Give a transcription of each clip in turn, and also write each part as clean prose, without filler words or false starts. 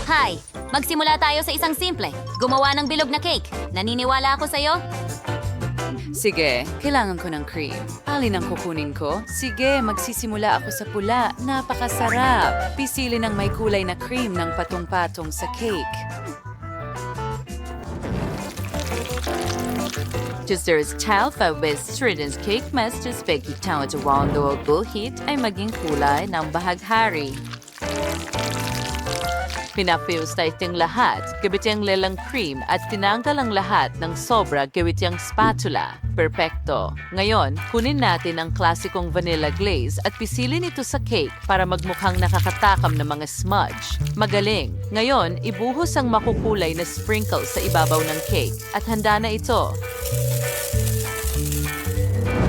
Hi! Magsimula tayo sa isang simple. Gumawa ng bilog na cake. Naniniwala ako sa'yo? Sige, kailangan ko ng cream. Alin ang kukunin ko? Sige, magsisimula ako sa pula. Napakasarap! Pisili ng may kulay na cream ng patong-patong sa cake. Just Talfa with Strident's cake masters Becky Town to Wando Bullheat ay maging kulay ng bahaghari. Pinafuse tayo lahat, gawit yung lelang cream at tinanggal ang lahat ng sobra gawit yung spatula. Perfecto. Ngayon, kunin natin ang klasikong vanilla glaze at pisilin ito sa cake para magmukhang nakakatakam na mga smudge. Magaling. Ngayon, ibuhos ang makukulay na sprinkles sa ibabaw ng cake at handa na ito.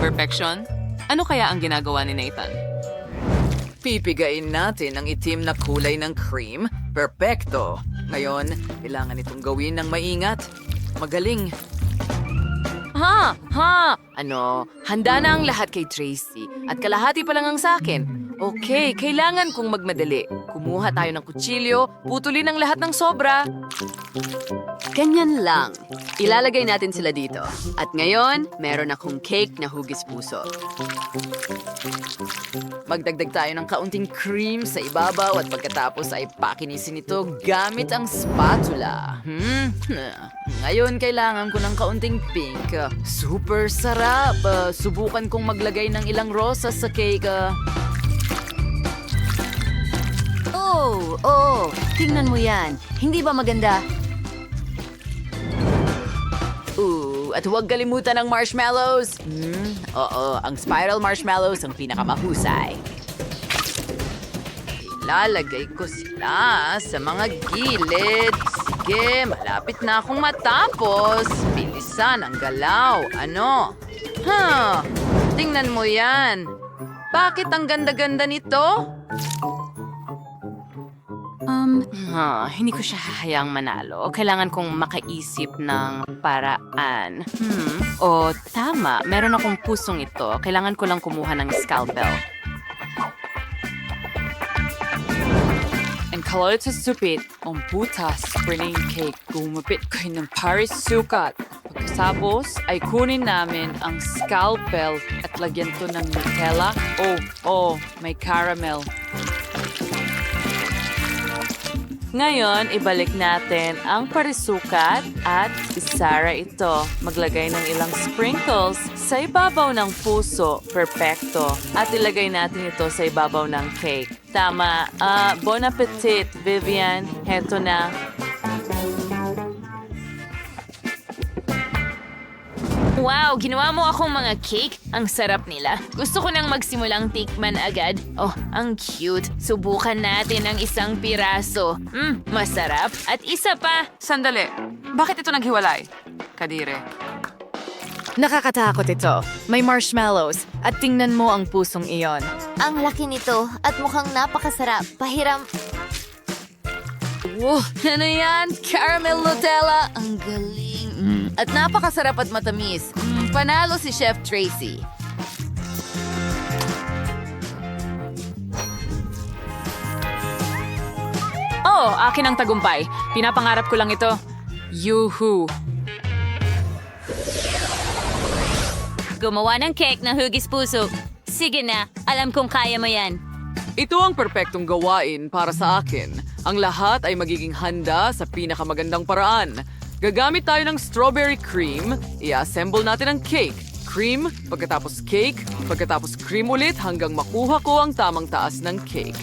Perfection? Ano kaya ang ginagawa ni Nathan? Pipigain natin ang itim na kulay ng cream. Perfecto! Ngayon, kailangan itong gawin ng maingat. Magaling! Ano? Handa na ang lahat kay Tracy at kalahati pa lang ang sa akin. Okay, kailangan kong magmadali. Kumuha tayo ng kutsilyo, putulin ang lahat ng sobra. Ganyan lang. Ilalagay natin sila dito. At ngayon, meron akong cake na hugis puso. Magdagdag tayo ng kaunting cream sa ibabaw at pagkatapos ay pakinisin ito gamit ang spatula. Ngayon, kailangan ko ng kaunting pink. Super sarap! Subukan kong maglagay ng ilang rosas sa cake. Tingnan mo yan. Hindi ba maganda? At huwag kalimutan ng marshmallows. Oo, ang spiral marshmallows ang pinakamahusay. Ilalagay ko sila sa mga gilid. Sige, malapit na akong matapos. Bilisan ang galaw. Ano? Tingnan mo yan. Bakit ang ganda-ganda nito? Hindi ko siya hahayang manalo. Kailangan kong makaisip ng paraan. Tama. Meron akong pusong ito. Kailangan ko lang kumuha ng scalpel. Ang kalot sa supit, ang butas, spring cake, gumapit kayo ng Paris sukat. Pagkasapos ay kunin namin ang scalpel at lagyan to ng Nutella. May caramel. Ngayon, ibalik natin ang parisukat at isara ito. Maglagay ng ilang sprinkles sa ibabaw ng puso. Perfecto. At ilagay natin ito sa ibabaw ng cake. Tama. Bon appetit, Vivian. Heto na. Wow! Ginawa mo akong mga cake. Ang sarap nila. Gusto ko nang magsimulang tikman agad. Ang cute. Subukan natin ang isang piraso. Masarap. At isa pa. Sandali. Bakit ito naghiwalay? Kadire. Nakakatakot ito. May marshmallows. At tingnan mo ang pusong iyon. Ang laki nito at mukhang napakasarap. Pahiram. Ano yan? Caramel Nutella. Ang galing. At napakasarap at matamis. Panalo si Chef Tracy. Akin ang tagumpay. Pinapangarap ko lang ito. Yuhu! Gumawa ng cake na hugis puso. Sige na, alam kong kaya mo yan. Ito ang perpektong gawain para sa akin. Ang lahat ay magiging handa sa pinakamagandang paraan. Gagamit tayo ng strawberry cream, i-assemble natin ang cake. Cream, pagkatapos cake, pagkatapos cream ulit hanggang makuha ko ang tamang taas ng cake.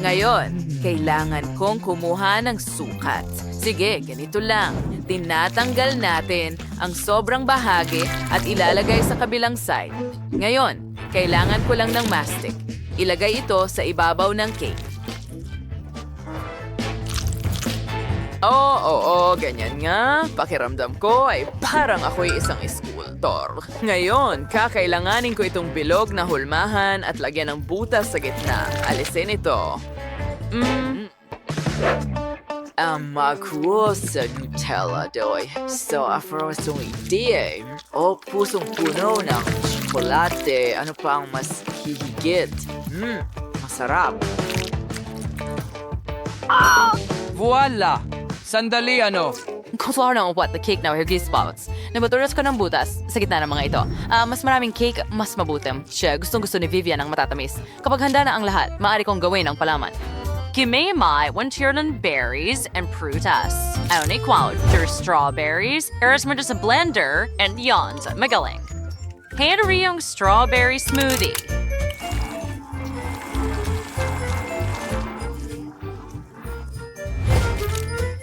Ngayon, kailangan kong kumuha ng sukat. Sige, ganito lang. Tinatanggal natin ang sobrang bahagi at ilalagay sa kabilang side. Ngayon, kailangan ko lang ng mastic. Ilagay ito sa ibabaw ng cake. Ganyan nga. Pakiramdam ko ay parang ako'y isang eskultor. Ngayon, kakailanganin ko itong bilog na hulmahan at lagyan ng butas sa gitna. Alisin ito. Makuha sa Nutella doy. So, afrosong idea. Pusong puno ng tsokolate. Ano pang mas hihigit? Masarap. Voila! Sandali ano? Kusuar ng what the cake now, Huggy Spouts. Nabaturas ko ng butas sa gitna ng mga ito. Mas maraming cake, mas mabutim. Siya, gustong-gusto ni Vivian ang matatamis. Kapag handa na ang lahat, maaari kong gawin ang palaman. Kimemai, wantiran berries and prutas. Auni quote, there's strawberries, eras mo sa blender, and yons, magaling. Henry yung strawberry smoothie.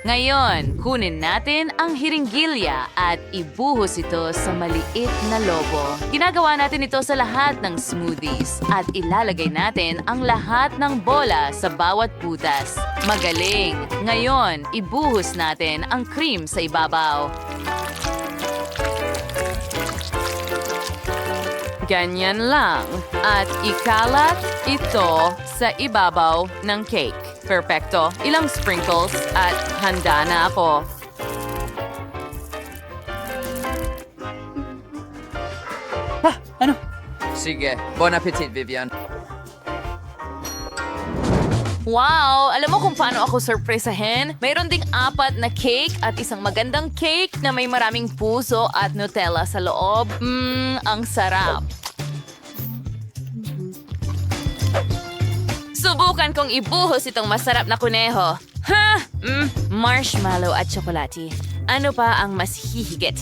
Ngayon, kunin natin ang hiringgilya at ibuhos ito sa maliit na lobo. Ginagawa natin ito sa lahat ng smoothies at ilalagay natin ang lahat ng bola sa bawat butas. Magaling! Ngayon, ibuhos natin ang cream sa ibabaw. Ganyan lang. At ikalat ito sa ibabaw ng cake. Perfecto. Ilang sprinkles at handa na ako. Sige, bon appetit, Vivian. Wow! Alam mo kung paano ako sorpresahin? Mayroon ding 4 na cake at isang magandang cake na may maraming puso at Nutella sa loob. Ang sarap! Subukan kong ibuhos itong masarap na kuneho. Ha? Marshmallow at tsokolate. Ano pa ang mas hihigit?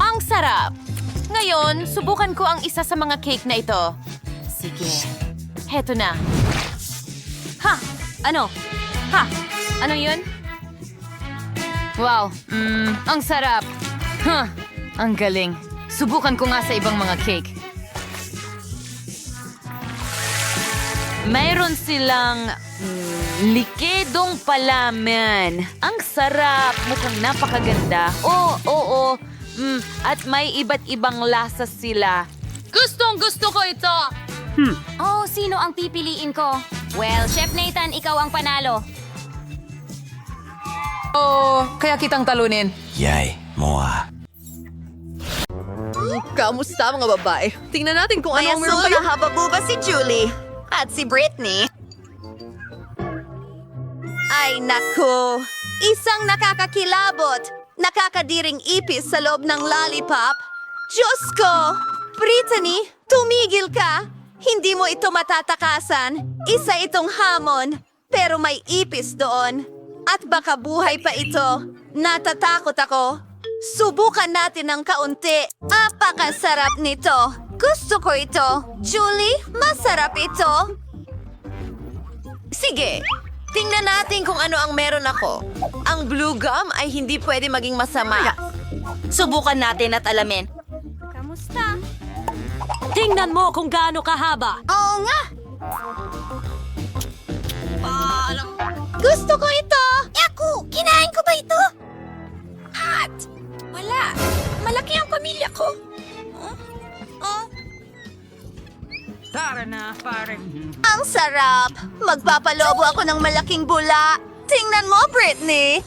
Ang sarap! Ngayon, subukan ko ang isa sa mga cake na ito. Sige. Heto na. Ha! Ano? Ha! Ano yun? Wow, ang sarap. Huh, ang galing. Subukan ko nga sa ibang mga cake. Mayroon silang likedong palaman. Ang sarap. Mukhang napakaganda. Oo. At may iba't ibang lasa sila. Gustong-gusto ko ito! Oh, sino ang pipiliin ko? Well, Chef Nathan, ikaw ang panalo. Oh, kaya kitang talunin. Yay, Moa. Kamusta mga babae? Tingnan natin kung ano ang meron kayo. Hababuba si Julie at si Britney. Ay naku, isang nakakakilabot, nakakadiring ipis sa loob ng lollipop. Diyos ko! Brittany, tumigil ka! Hindi mo ito matatakasan. Isa itong hamon, pero may ipis doon. At baka buhay pa ito. Natatakot ako. Subukan natin ng kaunti. Apakasarap nito. Gusto ko ito. Julie, masarap ito. Sige, tingnan natin kung ano ang meron ako. Ang blue gum ay hindi pwede maging masama. Subukan natin at alamin. Kamusta? Tingnan mo kung gaano kahaba. Oo nga! Gusto ko ito! Yaku! Kinain ko ba ito? At wala. Malaki ang pamilya ko. Tara na, pare. Ang sarap! Magpapalobo ako ng malaking bula. Tingnan mo, Britney!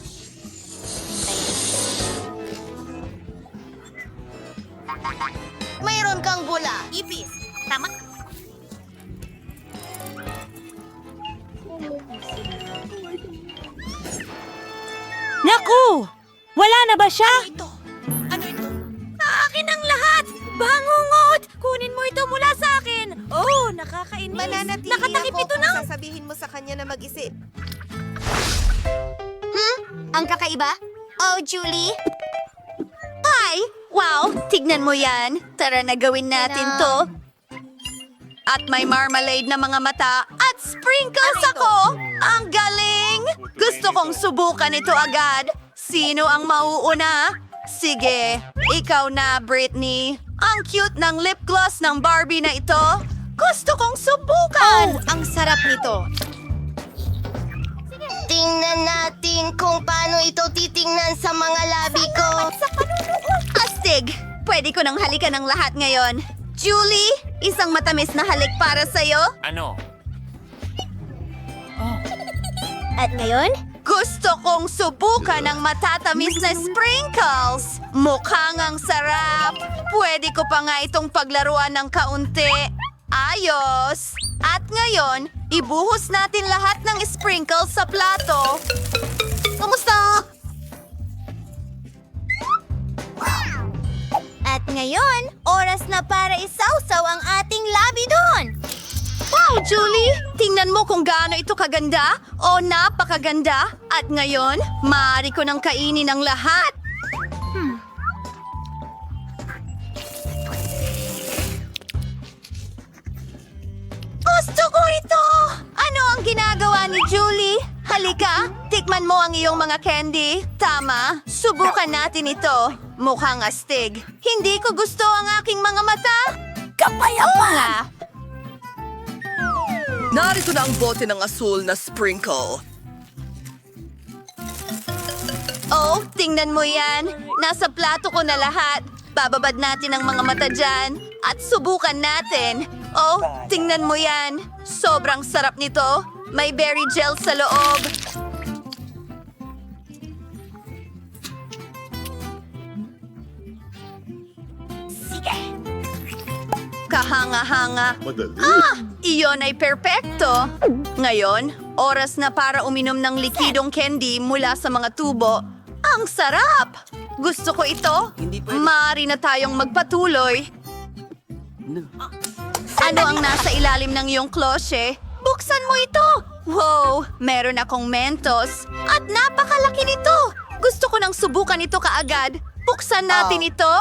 Mayroon kang bula. Ipis. Tama? Naku! Wala na ba siya? Ano ito? Akin ang lahat! Bangungot! Kunin mo ito mula sa akin! Oh, nakakainis. Mananatili Nakatakip ako ito kung na. sasabihin mo sa kanya na mag-isip. Ang kakaiba? Oh, Julie? Hi! Wow! Tignan mo yan. Tara na gawin natin to. At may marmalade na mga mata at sprinkles ako! Ang galing! Gusto kong subukan ito agad. Sino ang mauuna? Sige, ikaw na, Britney. Ang cute ng lip gloss ng Barbie na ito. Gusto kong subukan! Ang sarap nito. Tingnan natin kung paano ito titingnan sa mga labi ko. Astig! Pwede ko nang halikan ang lahat ngayon. Julie, isang matamis na halik para sa'yo. Ano? At ngayon? Gusto kong subukan ang matatamis na sprinkles. Mukhang ang sarap. Pwede ko pa nga itong paglaruan ng kaunti. Ayos! At ngayon, Ibuhos natin lahat ng sprinkles sa plato. Kamusta? At ngayon, oras na para isawsaw ang ating labi doon. Wow, Julie! Tingnan mo kung gaano ito kaganda. O, napakaganda. At ngayon, maaari ko nang kainin ang lahat. Gusto ko ito! Ano ang ginagawa ni Julie? Halika, tikman mo ang iyong mga candy. Tama, subukan natin ito. Mukhang astig. Hindi ko gusto ang aking mga mata. Kapayapa! Nga. Narito na ang bote ng asul na sprinkle. Oh, tingnan mo yan. Nasa plato ko na lahat. Bababad natin ang mga mata dyan at subukan natin. Oh, tingnan mo yan. Sobrang sarap nito. May berry gel sa loob. Kahanga-hanga. Iyon ay perpekto. Ngayon, oras na para uminom ng likidong candy mula sa mga tubo. Ang sarap! Gusto ko ito. Maaari na tayong magpatuloy. Ano ang nasa ilalim ng iyong klosye? Buksan mo ito! Wow! Meron akong Mentos. At napakalaki nito! Gusto ko nang subukan ito kaagad. Buksan natin ito.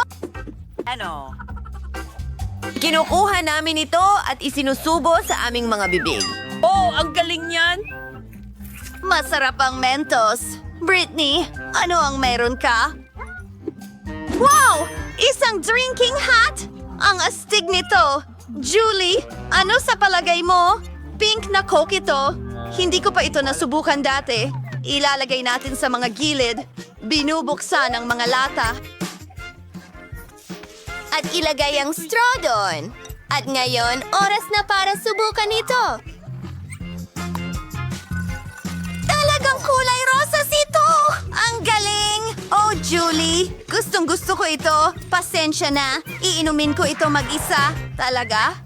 Kinukuha namin ito at isinusubo sa aming mga bibig. Oh, ang galing niyan! Masarap ang Mentos. Britney, ano ang meron ka? Wow! Isang drinking hat! Ang astig nito! Julie, ano sa palagay mo? Pink na Coke ito. Hindi ko pa ito nasubukan dati. Ilalagay natin sa mga gilid. Binubuksan ang mga lata. At ilagay ang straw doon. At ngayon, oras na para subukan ito. Talagang kulay rosas ito! Ang galing! Oh, Julie, gustong-gusto ko ito. Pasensya na. Iinumin ko ito mag-isa. Talaga?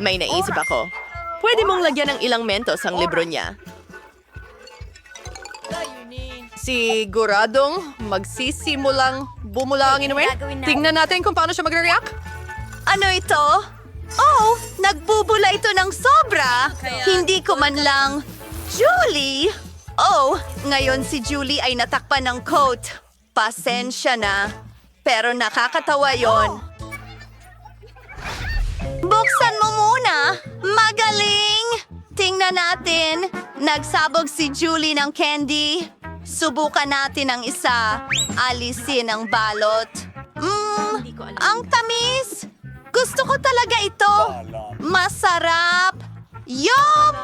May naisip ako. Pwede mong lagyan ng ilang Mentos ang libro niya. Siguradong magsisimulang bumula ang inumin. Tingnan natin kung paano siya magre-react. Ano ito? Oh, nagbubula ito ng sobra. Hindi ko man lang. Julie! Oh, ngayon si Julie ay natakpan ng coat. Pasensya na. Pero nakakatawa yon. Buksan mo muna. Magaling! Tingnan natin. Nagsabog si Julie ng candy. Subukan natin ang isa. Alisin ang balot. Ang tamis! Gusto ko talaga ito. Masarap. Yum!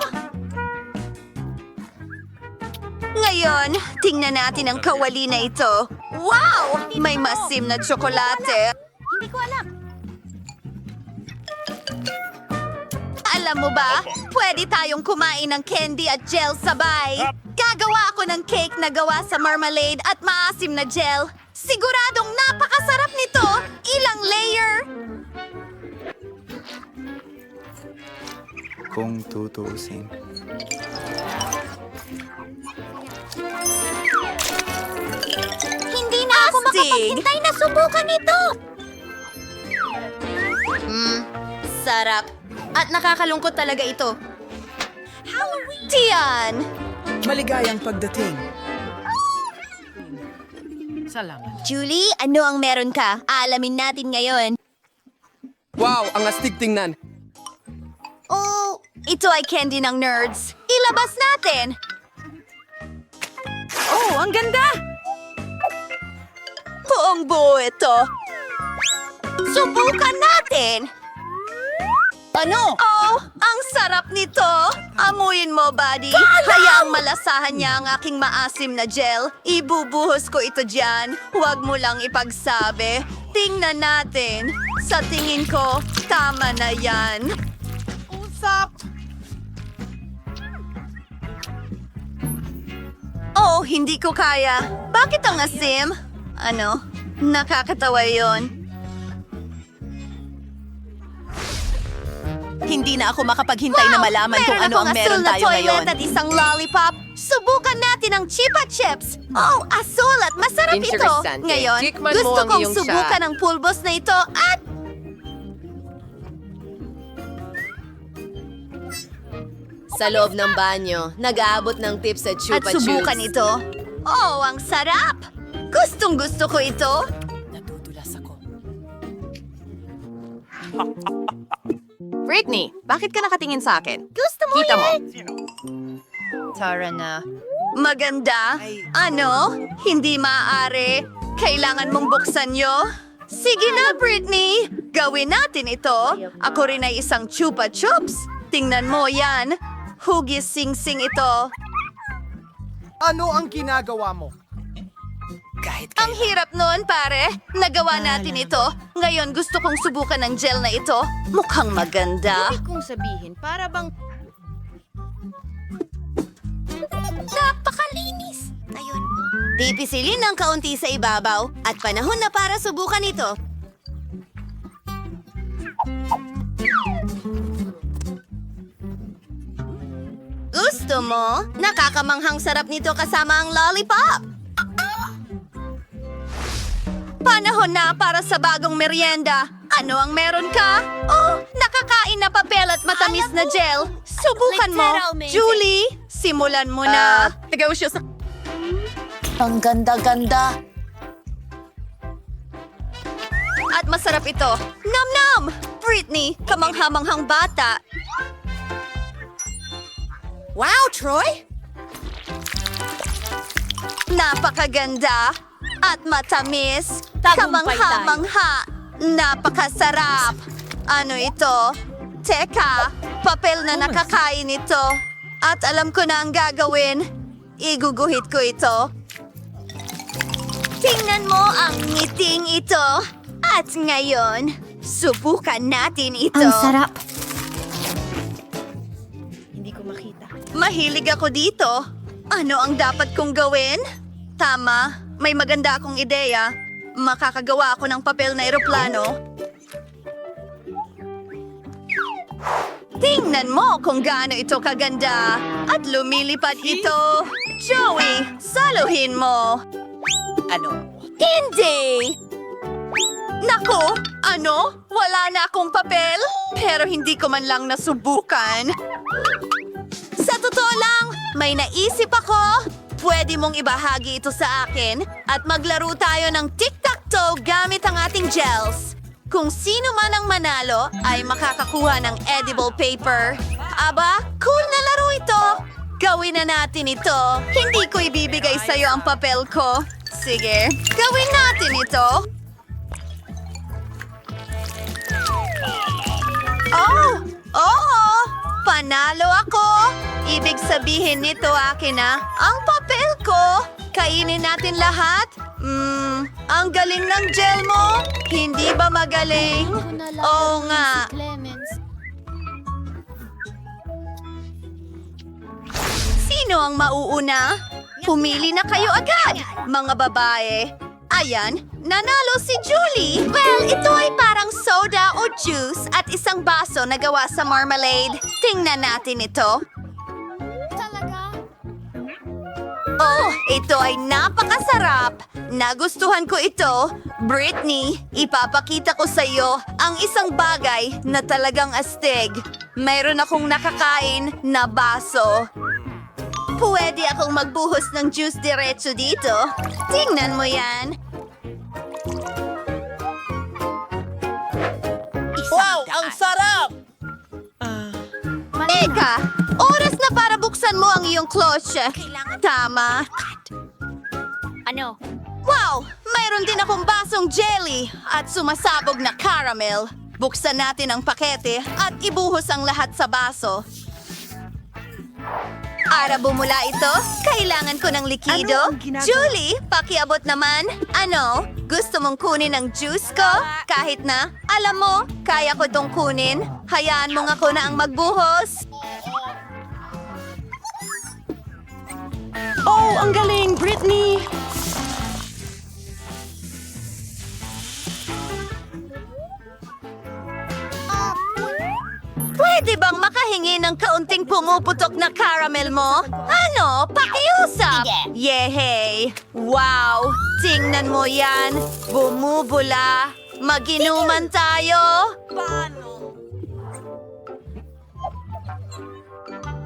Ngayon, tingnan natin ang kawali na ito. Wow! May masim na tsokolate. Hindi ko alam. Alam mo ba, pwede tayong kumain ng candy at gel sabay. Gagawa ako ng cake na gawa sa marmalade at maasim na gel. Siguradong napakasarap nito. Ilang layer. Kung tutuusin. Hindi na ako makapaghintay na subukan ito. Sarap. At nakakalungkot talaga ito. Tiyan! Maligayang pagdating. Julie, ano ang meron ka? Alamin natin ngayon. Wow, ang astig tingnan. Oh, ito ay candy ng nerds. Ilabas natin! Oh, ang ganda! Buong buo ito. Subukan natin! Ano? Oh, ang sarap nito! Amuyin mo, buddy. Hayaang malasahan niya ang aking maasim na gel. Ibubuhos ko ito dyan. Huwag mo lang ipagsabi. Tingnan natin. Sa tingin ko, tama na yan. Usap! Oh, hindi ko kaya. Bakit ang asim? Ano? Nakakatawa yon. Hindi na ako makapaghintay na malaman kung ano ang meron tayo ngayon. At isang lollipop. Subukan natin ang Chipa Chips. Oh, asul at masarap ito. Interesante. Ngayon, Tikman mo gusto ang kong iyong subukan ang pulbos na ito at Sa loob ng banyo, nag-aabot ng tips sa Chupa Chups. subukan ito. Oh, ang sarap! Gustong gusto ko ito. Britney, bakit ka nakatingin sa akin? Gusto mo Kita mo. Tara na. Maganda? Ano? Hindi maaari. Kailangan mong buksan nyo? Sige na, Britney. Gawin natin ito. Ako rin ay isang Chupa Chups. Tingnan mo yan. Hugis sing-sing ito. Ano ang ginagawa mo? Ang hirap nun, pare. Nagawa natin ito. Ngayon gusto kong subukan ng gel na ito. Mukhang maganda. Kung sabihin, para bang... Napakalinis! Ayun. Pipisilin ng kaunti sa ibabaw at panahon na para subukan ito. Gusto mo? Nakakamanghang sarap nito kasama ang lollipop. Panahon na para sa bagong merienda. Ano ang meron ka? Oh, nakakain na papel at matamis na gel. Subukan mo. literalmente. Julie, simulan mo na. Negosyo sa... Ang ganda-ganda. At masarap ito. Nam-nam! Britney, kamanghamanghang bata. Wow, Troy! Napakaganda at matamis. Kamangha-mangha. Napakasarap. Ano ito? Teka, papel na nakakain ito. At alam ko na ang gagawin. Iguguhit ko ito. Tingnan mo ang ngiting ito. At ngayon, subukan natin ito. Ang sarap. Mahilig ako dito. Ano ang dapat kong gawin? Tama, may maganda akong ideya. Makakagawa ako ng papel na eroplano. Tingnan mo kung gaano ito kaganda. At lumilipad ito. Joey, saluhin mo. Hindi! Naku, ano? Wala na akong papel? Pero hindi ko man lang nasubukan. Sa totoo lang, may naisip ako. Pwede mong ibahagi ito sa akin at maglaro tayo ng tic-tac-toe gamit ang ating gels. Kung sino man ang manalo ay makakakuha ng edible paper. Aba, cool na laro ito. Gawin na natin ito. Hindi ko ibibigay sa'yo ang papel ko. Sige, gawin natin ito. Oh! Oo! Panalo ako! Ibig sabihin nito akin na, ang papel ko! Kainin natin lahat? Ang galing ng gel mo! Hindi ba magaling? Oo nga. Sino ang mauuna? Pumili na kayo agad, mga babae. Ayan, nanalo si Julie. Well, ito ay parang soda o juice at isang baso na gawa sa marmalade. Tingnan natin ito. Oh, ito ay napakasarap. Nagustuhan ko ito. Britney, ipapakita ko sa iyo ang isang bagay na talagang astig. Mayroon akong nakakain na baso. Pwede akong magbuhos ng juice diretso dito. Tingnan mo yan. Wow, ang sarap! Teka, oras na para buksan mo ang iyong klosya. Tama. Ano? Wow, mayroon din akong basong jelly at sumasabog na caramel. Buksan natin ang pakete at ibuhos ang lahat sa baso. Para bumula ito, kailangan ko ng likido. Julie, pakiabot naman. Ano? Gusto mong kunin ang juice ko? Kahit na, alam mo, kaya ko itong kunin. Hayaan mo nga ko na ang magbuhos. Oh, ang galing, Britney! Pwede bang makahingi ng kaunting pumuputok na caramel mo? Ano? Pakiusap! Yehey! Wow! Tingnan mo yan! Bumubula! Maginuman tayo!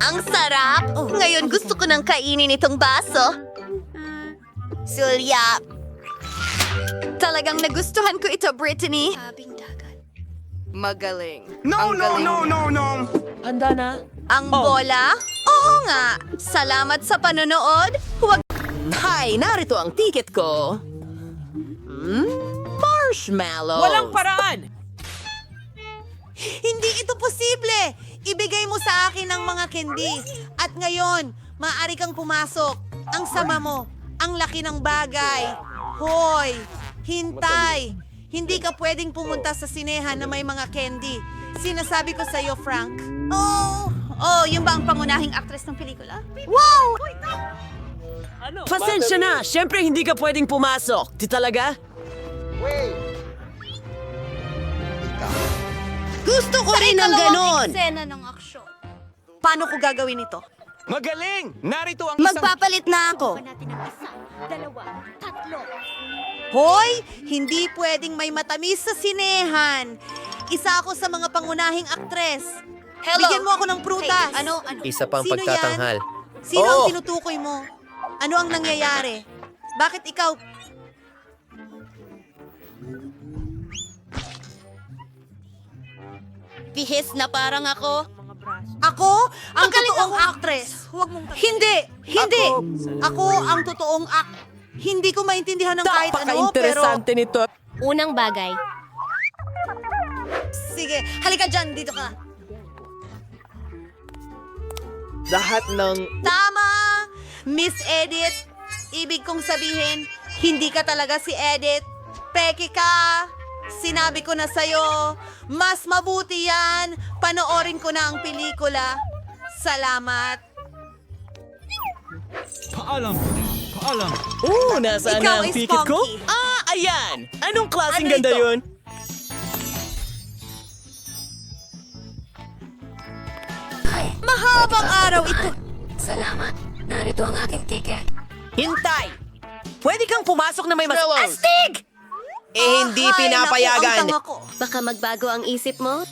Ang sarap! Ngayon gusto ko nang kainin itong baso. Sulyap! Talagang nagustuhan ko ito, Brittany. Magaling. No, no, no, no, no! Handa na? Ang bola? Oo nga. Salamat sa panonood. Huwag... Hi, narito ang ticket ko. Marshmallow. Walang paraan! Hindi ito posible! Ibigay mo sa akin ang mga candy. At ngayon, maaari kang pumasok. Ang sama mo. Ang laki ng bagay. Hoy! Hintay! Hindi ka pwedeng pumunta sa sinehan na may mga candy. Sinasabi ko sa'yo, Frank. Oh, yun ba ang pangunahing aktres ng pelikula? Wow! Pasensya na! Siyempre hindi ka pwedeng pumasok. Di talaga? Gusto ko rin ng ganon! Eksena ng aksyon. Paano ko gagawin ito? Magaling! Narito ang isang... Magpapalit na ako. Natin ang 1, 2, 3. Hoy! Hindi pwedeng may matamis sa sinehan. Isa ako sa mga pangunahing aktres. Bigyan mo ako ng prutas. Ano? Isa pang Sino pagtatanghal. yan? Sino ang tinutukoy mo? Ano ang nangyayari? Bakit ikaw... Bihis na parang ako. Ako? Ang totoong actress. Hindi! Hindi! Ako ang totoong Hindi ko maintindihan ng kahit ano, pero... nito. Unang bagay. Sige, halika dyan. Dito ka. Lahat ng... Tama! Miss Edith, ibig kong sabihin, hindi ka talaga si Edith. Peke ka! Sinabi ko na sa'yo, mas mabuti yan. Panoorin ko na ang pelikula. Salamat. Nasaan Ikaw na ang is ticket ko? funky. Ayan! Anong klaseng Ano ganda ito? yun? Mahabang araw ito. Hintay! Pwede kang pumasok na may mas... Astig! hindi pinapayagan. Naku, ang tanga ko. Baka magbago ang isip mo?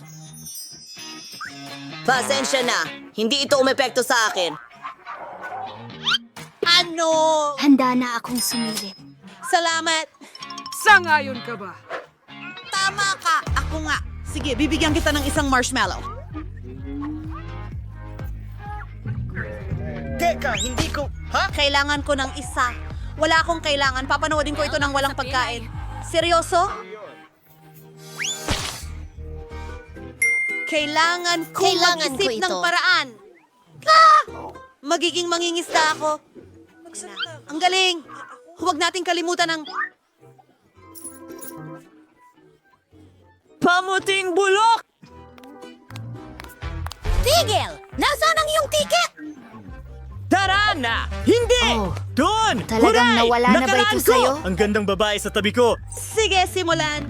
Pasensya na. Hindi ito umepekto sa akin. Ano? Handa na akong sumilip. Salamat. Sangayon ka ba? Tama ka. Ako nga. Sige, bibigyan kita ng isang marshmallow. Teka, hindi ko... Ha? Kailangan ko ng isa. Wala akong kailangan. Papanoodin ko ito ng walang pagkain. Seryoso? Kailangan ko Kailangan ko mag-isip ito. ng paraan. Ah! Magiging mangingisda ako. Ang galing. Huwag nating kalimutan ang... Pamuting bulok! Tigil! Nasaan ang iyong ticket? Tara na! Hindi! Doon! Talagang Huray! nawala na ba Nakaraan ito ko! sa'yo? Ang gandang babae sa tabi ko. Sige, simulan.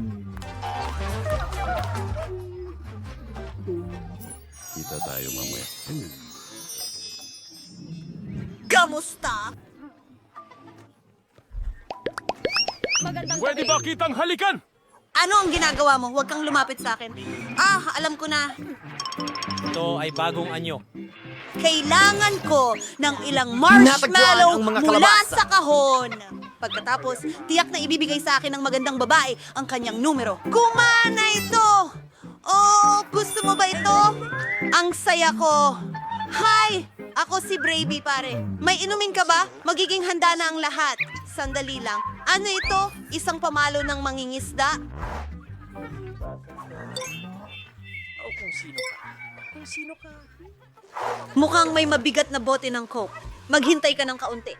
Kita tayo mamaya. Kamusta? Pwede ba kitang halikan? Ano ang ginagawa mo? Huwag kang lumapit sa akin. Alam ko na. Ito ay bagong anyo. Kailangan ko ng ilang Natagpuan marshmallow ang mga mula kalabasa. sa kahon. Pagkatapos, tiyak na ibibigay sa akin ng magandang babae ang kanyang numero. Kumana ito! Oh, gusto mo ba ito? Ang saya ko. Hi! Ako si Bravey, pare. May inumin ka ba? Magiging handa na ang lahat. Sandali lang. Ano ito? Isang pamalo ng mangingisda? Mukhang may mabigat na bote ng Coke. Maghintay ka ng kaunti.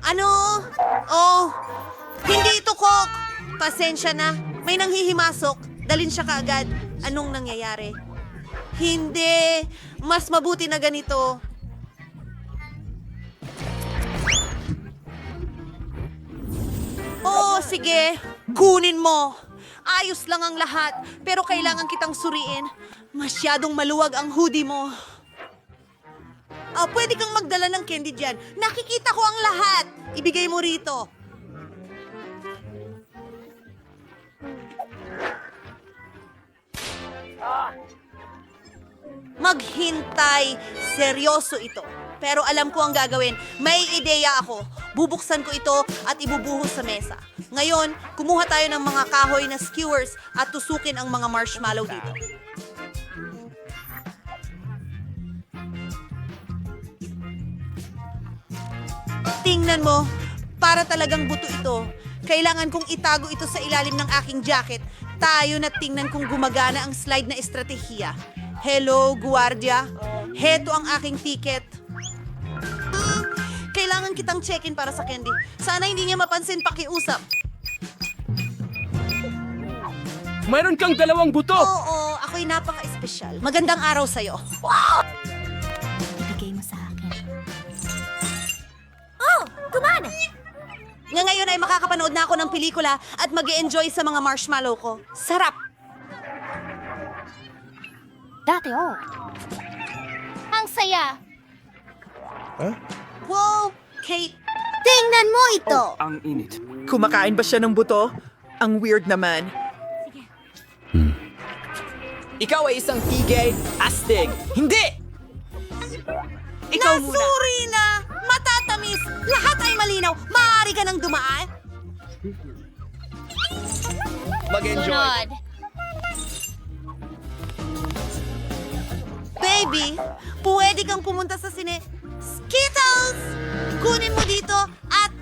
Ano? Oh, hindi ito Coke. Pasensya na. May nanghihimasok. Dalin siya kaagad. Anong nangyayari? Hindi. Mas mabuti na ganito. Oh, sige. Kunin mo. Ayos lang ang lahat, pero kailangan kitang suriin. Masyadong maluwag ang hoodie mo. Pwede kang magdala ng candy dyan. Nakikita ko ang lahat. Ibigay mo rito. Maghintay. Seryoso ito. Pero alam ko ang gagawin. May ideya ako. Bubuksan ko ito at ibubuhos sa mesa. Ngayon, kumuha tayo ng mga kahoy na skewers at tusukin ang mga marshmallow dito. Tingnan mo, para talagang buto ito. Kailangan kong itago ito sa ilalim ng aking jacket. Tayo na tingnan kung gumagana ang slide na estratehiya. Hello, guwardiya. Heto ang aking ticket. Kailangan kitang check-in para sa candy. Sana hindi niya mapansin pakiusap. Mayroon kang 2 buto! Oo, ako'y napaka-espesyal. Magandang araw sa'yo. Ibigay mo sa akin. Oh, gumana! Nga ngayon ay makakapanood na ako ng pelikula at mag-e-enjoy sa mga marshmallow ko. Sarap! Dati, Ang saya! Wow, Kate! Tingnan mo ito! Ang init. Kumakain ba siya ng buto? Ang weird naman. Ikaw ay isang tigay, astig. Hindi! Ikaw muna. Nasuri na! Matatamis! Lahat ay malinaw! Maaari ka nang dumaan! Mag-enjoy. Baby, pwede kang pumunta sa sine... Skittles! Kunin mo dito at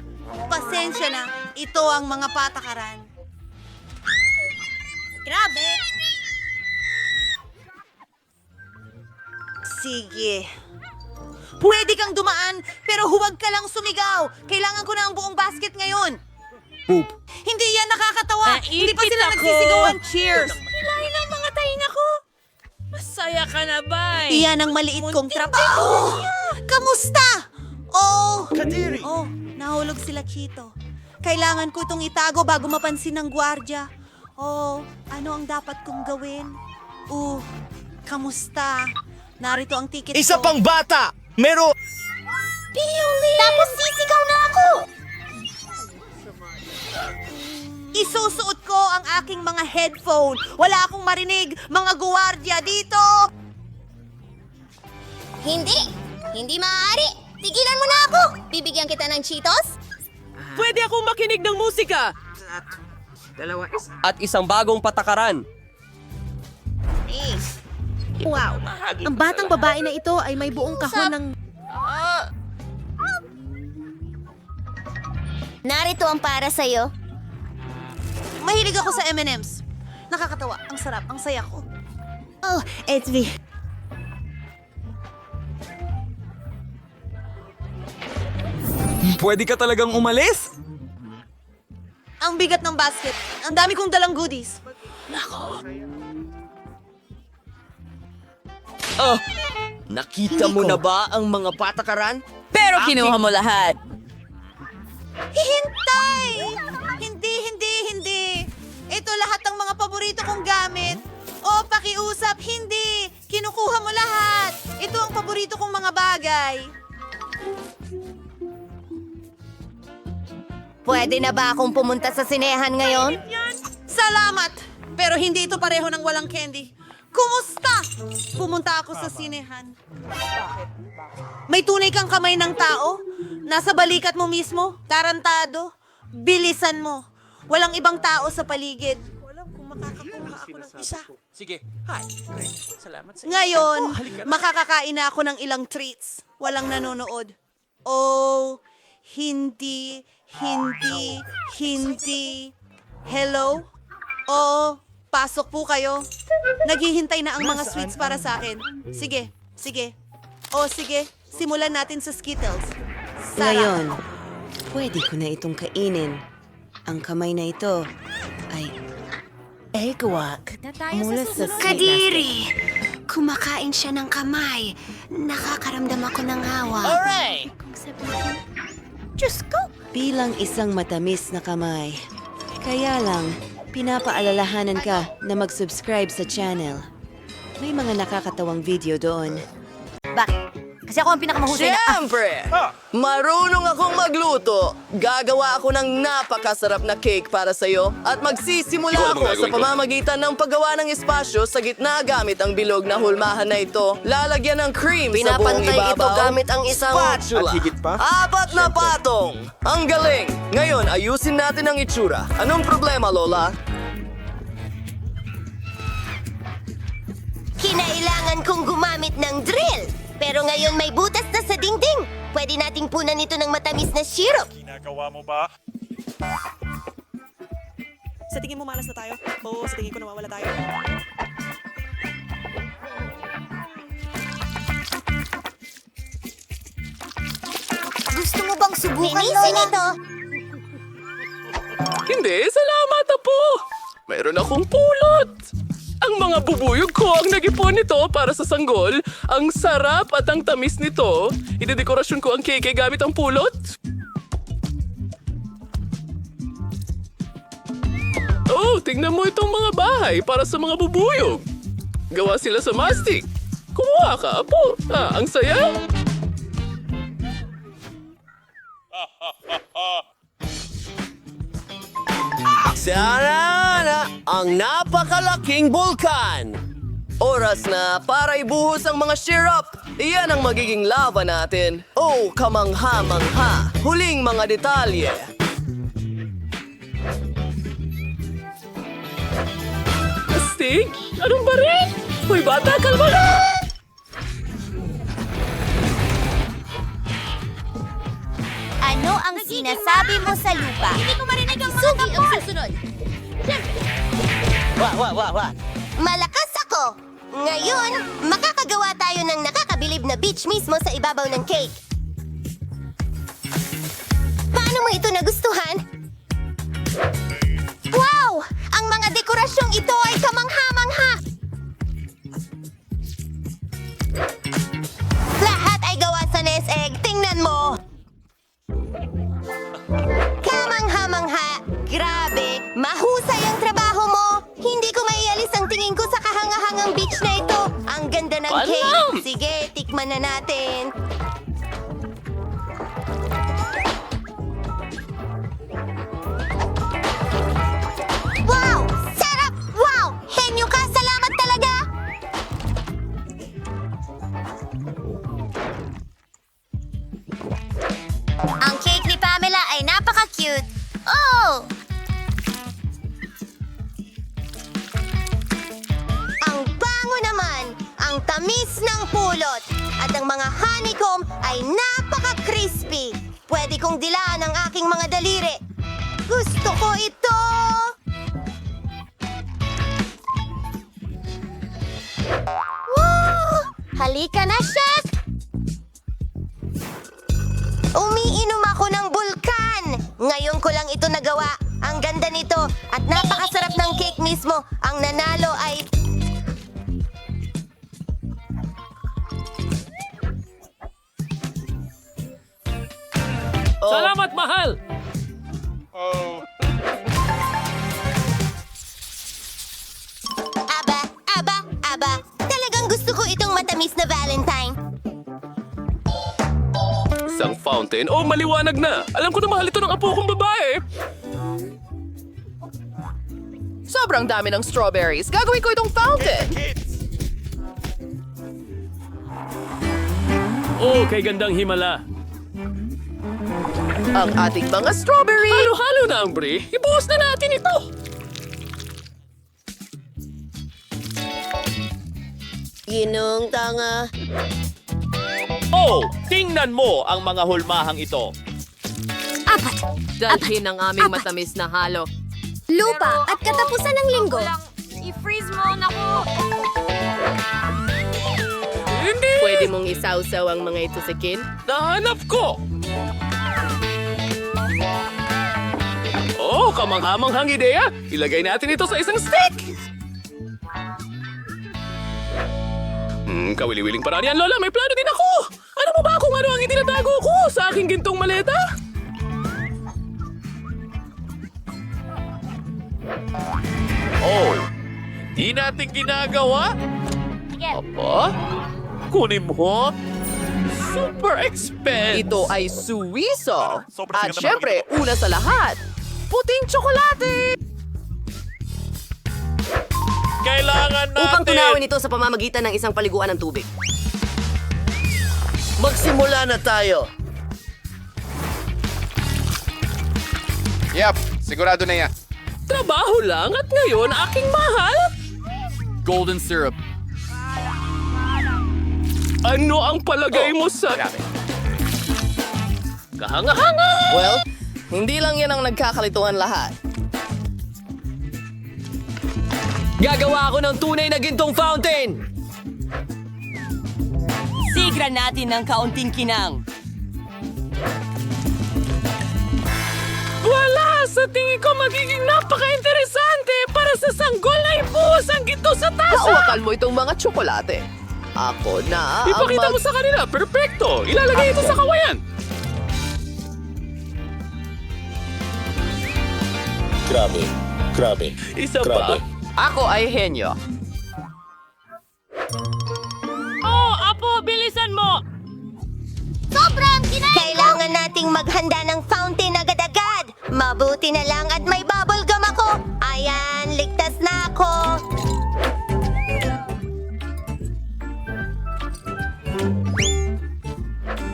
pasensya na. Ito ang mga patakaran. Grabe! Sige. Pwede kang dumaan, pero huwag ka lang sumigaw. Kailangan ko na ang buong basket ngayon. Poop. Hindi yan nakakatawa. Hindi pa sila nagsisigawan. Cheers! Hilahin ang mga tainga ko. Masaya ka na ba? Iyan ang maliit kong trabaho. Kamusta? Oh, Kadiri! oh, nahulog sila Chito. Kailangan ko itong itago bago mapansin ng gwardya. Oh, ano ang dapat kong gawin? Kamusta? Narito ang ticket Isa ko. pang bata! Meron! Tapos sisigaw na ako! Isusuot ko ang aking mga headphone. Wala akong marinig. Mga gwardya dito! Hindi! Hindi maaari! Tigilan mo na ako! Bibigyan kita ng Cheetos? Pwede akong makinig ng musika! At isang bagong patakaran. Wow, ang batang babae na ito ay may buong kahon ng... Narito ang para sa'yo. Mahilig ako sa M&M's. Nakakatawa. Ang sarap. Ang saya ko. Oh, HB. Pwede ka talagang umalis? Ang bigat ng basket. Ang dami kong dalang goodies. Nakita mo na ba ang mga patakaran? Pero kinuha mo lahat. Hintay! Hindi. Ito lahat ng mga paborito kong gamit. O, pakiusap, hindi. Kinukuha mo lahat. Ito ang paborito kong mga bagay. Pwede na ba akong pumunta sa sinehan ngayon? Salamat! Pero hindi ito pareho ng walang candy. Kumusta? Pumunta ako sa sinehan. May tunay kang kamay ng tao? Nasa balikat mo mismo? Tarantado? Bilisan mo. Walang ibang tao sa paligid. Walang kung makakakuha ako ng isa. Sige. Salamat sa Ngayon, makakakain na ako ng ilang treats. Walang nanonood. Oh, hindi. Hello? Oo, pasok po kayo. Naghihintay na ang mga sweets para sa akin. Sige. O sige, simulan natin sa Skittles. Ngayon, pwede ko na itong kainin. Ang kamay na ito ay eggwak mula sa Kadiri! Kumakain siya ng kamay. Nakakaramdam ako ng hawa. Alright! Kung sabihin, Diyos ko! bilang isang matamis na kamay. Kaya lang, Pinapaalalahanan ka na mag-subscribe sa channel. May mga nakakatawang video doon. Bakit? Kasi ako ang pinakamahusay na... Siyempre! Marunong akong magluto. Gagawa ako ng napakasarap na cake para sa'yo at magsisimula ako sa pamamagitan ng paggawa ng espasyo sa gitna gamit ang bilog na hulmahan na ito. Lalagyan ng cream sa buong Pinapantay ibabaw. ito gamit ang isang... spatula. At higit pa? 4 na patong! Ang galing! Ngayon, ayusin natin ang itsura. Anong problema, Lola? Kinailangan kong gumamit ng drill. Pero ngayon may butas na sa dingding. Pwede nating punan ito ng matamis na syrup. Ginagawa mo ba? Sa tingin mo malas na tayo? Oo, sa tingin ko nawawala tayo. Gusto mo bang subukan, Linisin ito. Hindi, salamat po. Mayroon akong pulot. Ang mga bubuyog ko ang nag-ipon nito para sa sanggol. Ang sarap at ang tamis nito. Idedekorasyon ko ang cake gamit ang pulot. Oh, tingnan mo itong mga bahay para sa mga bubuyog. Gawa sila sa mastic. Kumuha ka, apo. Ang saya. Sarana! Ang napakalaking bulkan! Oras na para ibuhos ang mga syrup. Iyan ang magiging lava natin. Oh, kamangha-mangha. Huling mga detalye. Astig? Anong ba rin? Hoy bata, kalma na! Ano ang sinasabi mo sa lupa? Hindi ko marinig ang mga tambol. Ang susunod. Malakas ako. Ngayon, makakagawa tayo ng nakakabilib na beach mismo sa ibabaw ng cake. Paano mo ito nagustuhan? Wow! Ang mga dekorasyong ito ay kamangha-mangha. Lahat ay gawa sa nest egg. Tingnan mo. Kamangha-mangha. Grabe. Mahusay ang trabaho mo. Hindi ko maialis ang tingin ko sa kahangahangang beach na ito. Ang ganda ng cake. Sige, tikman na natin. Wow! Sarap! Wow! Henyo ka! Salamat talaga! Ang cake ni Pamela ay napaka-cute. Oh! Ang bango naman! Ang tamis ng pulot! At ang mga honeycomb ay napaka-crispy! Pwede kong dilaan ang aking mga daliri. Gusto ko ito! Woo! Halika na, Chef! Umiinom ako ng bulkan! Ngayon ko lang ito nagawa. Ang ganda nito at napakasarap ng cake mismo. Ang nanalo ay... Salamat, mahal! Aba. Talagang gusto ko itong matamis na Valentine. Isang fountain? Oh, maliwanag na. Alam ko na mahal ito ng apo kong babae. Sobrang dami ng strawberries. Gagawin ko itong fountain. Oh, kay gandang himala. Ang ating mga strawberry. Halo-halo na ang brie. Ibuhos na natin ito. Ginong tanga. Oh, tingnan mo ang mga hulmahang ito. Dalhin ang aming matamis na halo. Lupa at katapusan ng linggo. I-freeze mo, naku! Hindi! Pwede mong isawsaw ang mga ito sa kin? Nahanap ko! Oh, kamanghamanghang ideya! Ilagay natin ito sa isang stick! Kawili-wiling paraan yan, Lola. May plano din ako! Ano mo ba kung ano ang itinatago ko sa aking gintong maleta? Oh, di natin ginagawa? Apa? Kunin mo? Super expense! Ito ay suwiso. At syempre, una sa lahat, puting tsokolate! Kailangan natin! Upang tunawin ito sa pamamagitan ng isang paliguan ng tubig. Magsimula na tayo. Yep, sigurado na yan. Trabaho lang at ngayon aking mahal. Golden syrup. Ano ang palagay mo sa... Kahanga-hanga! Well, hindi lang yan ang nagkakalituhan lahat. Gagawa ako ng tunay na gintong fountain! Sigra natin ng kaunting kinang. Wala! Sa tingin ko magiging napaka-interesante para sa sanggol na ibuhos ang ginto sa tasa! Hawakan mo itong mga tsokolate. Ako na ang Ipakita mo sa kanila, perfecto! Ilalagay ito sa kawayan! Grabe. Isa pa? Ako ay henyo. Oh, Apo, bilisan mo! Sobrang kailangan nating maghanda ng fountain agad-agad. Mabuti na lang at may bubble gum ako. Ayan, ligtas na ako.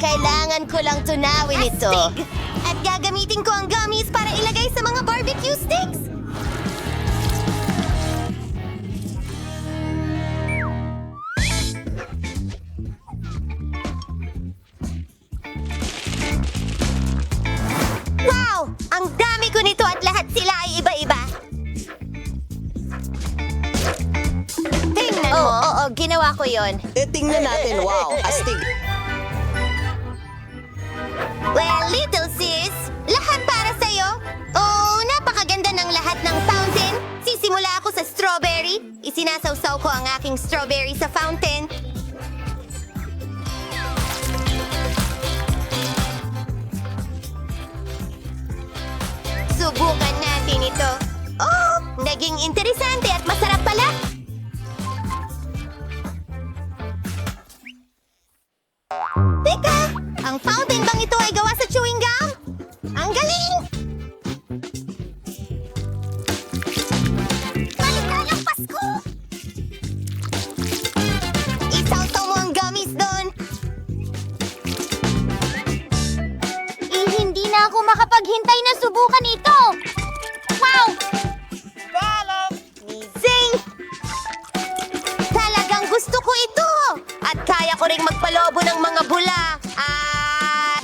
Kailangan ko lang tunawin ito. At gagamitin ko ang gummies para ilagay sa mga barbecue sticks. Wow! Ang dami ko nito at lahat sila ay iba-iba. Tingnan mo. Oo, ginawa ko yon. Tingnan natin, wow, astig. Well, little sis, lahat para sa'yo. Oh, napakaganda ng lahat ng fountain. Sisimula ako sa strawberry. Isinasawsaw ko ang aking strawberry sa fountain. Subukan natin ito. Oh, naging interesante at masarap pala. Teka, ang fountain bang ito ay gawa sa chewing gum? Ang galing! Maligayang Pasko! Isawsaw mo ang gummies doon. Hindi na ako makapaghintay na subukan ito. Wow! Zing! Talagang gusto ko ito! At kaya ko ring magpalobo ng mga bula. At...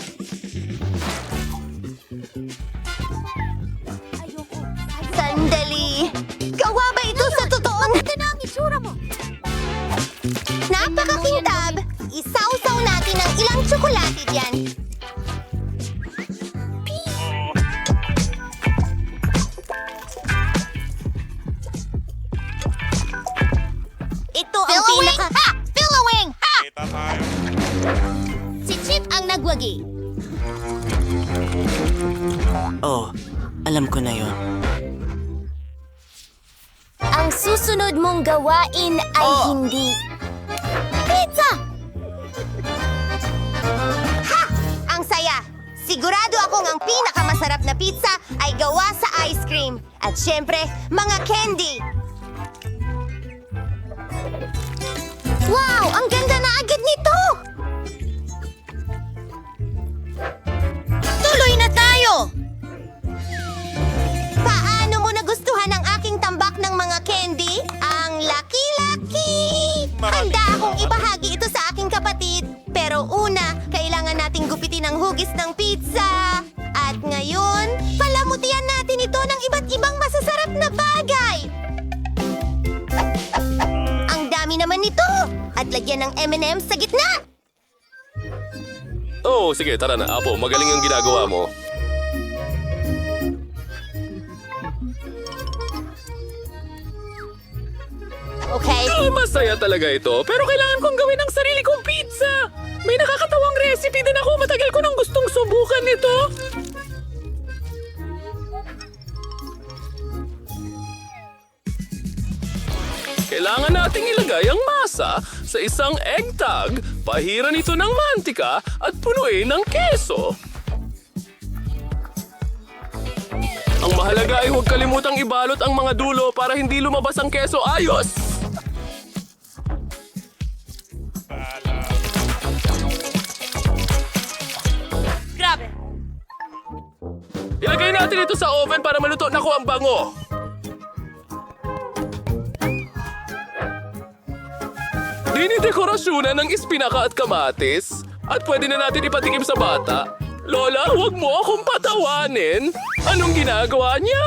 Sandali! Gawa ba ito sa totoo? Maganda na ang itsura mo. Napakakintab! Isawsaw natin ang ilang tsokolate dyan. Ito ang pinaka... Ha! Billowing! Ha! Si Chip ang nagwagi. Oh, alam ko na yon. Ang susunod mong gawain ay hindi... Pizza! Ha! Ang saya! Sigurado akong ang pinakamasarap na pizza ay gawa sa ice cream. At syempre, mga candy! Wow! Ang ganda na agad nito! Tuloy na tayo! Paano mo nagustuhan ang aking tambak ng mga candy? Ang laki-laki! Handa akong ibahagi ito sa aking kapatid. Pero una, kailangan nating gupitin ang hugis ng pizza. At ngayon, palamutian natin ito ng iba't ibang masasarap na bagay. Ang dami naman nito! At lagyan ng M&M's sa gitna! Oh, sige, tara na, Apo. Magaling ang ginagawa mo. Okay. Masaya talaga ito, pero kailangan kong gawin ang sarili kong pizza. May nakakatawang recipe din ako. Matagal ko nang gustong subukan nito. Kailangan nating ilagay ang masa sa isang egg tag, pahiran ito ng mantika at punuin ng keso. Ang mahalaga ay huwag kalimutang ibalot ang mga dulo para hindi lumabas ang keso ayos. Grabe! Ilagay natin ito sa oven para maluto na ko ang bango. Dinidekorasyonan ng espinaka at kamatis at pwede na natin ipatikim sa bata. Lola, huwag mo akong patawanin. Anong ginagawa niya?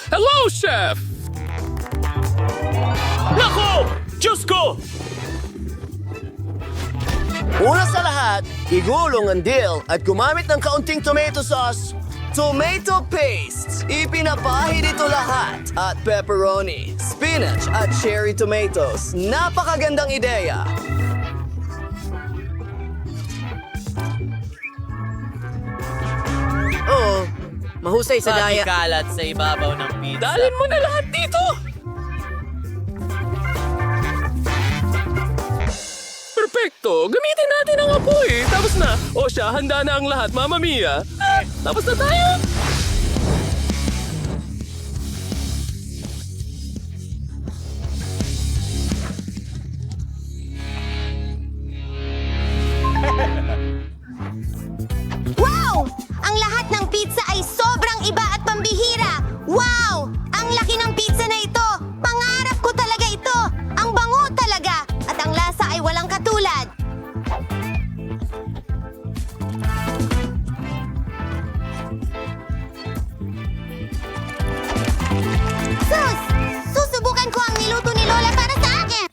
Hello, Chef! Nako! Diyos ko! Una sa lahat, igulong ang dill at gumamit ng kaunting tomato sauce, tomato paste, ipinapahid ito lahat, at pepperoni, spinach at cherry tomatoes. Napakagandang ideya! Oo, mahusay sa daya. Kalat sa ibabaw ng pizza. Dalhin mo na lahat dito! Perfecto! Gamitin natin ang apoy! Tapos na! O siya, handa na ang lahat, Mamma Mia! Tapos na tayo! Wow! Ang lahat ng pizza ay sobrang iba at pambihira! Wow! Ang laki ng pizza na ito! Pangarap ko talaga ito! Ang bango talaga! At ang lasa ay walang katulad! Sus! Susubukan ko ang niluto ni Lola para sa akin!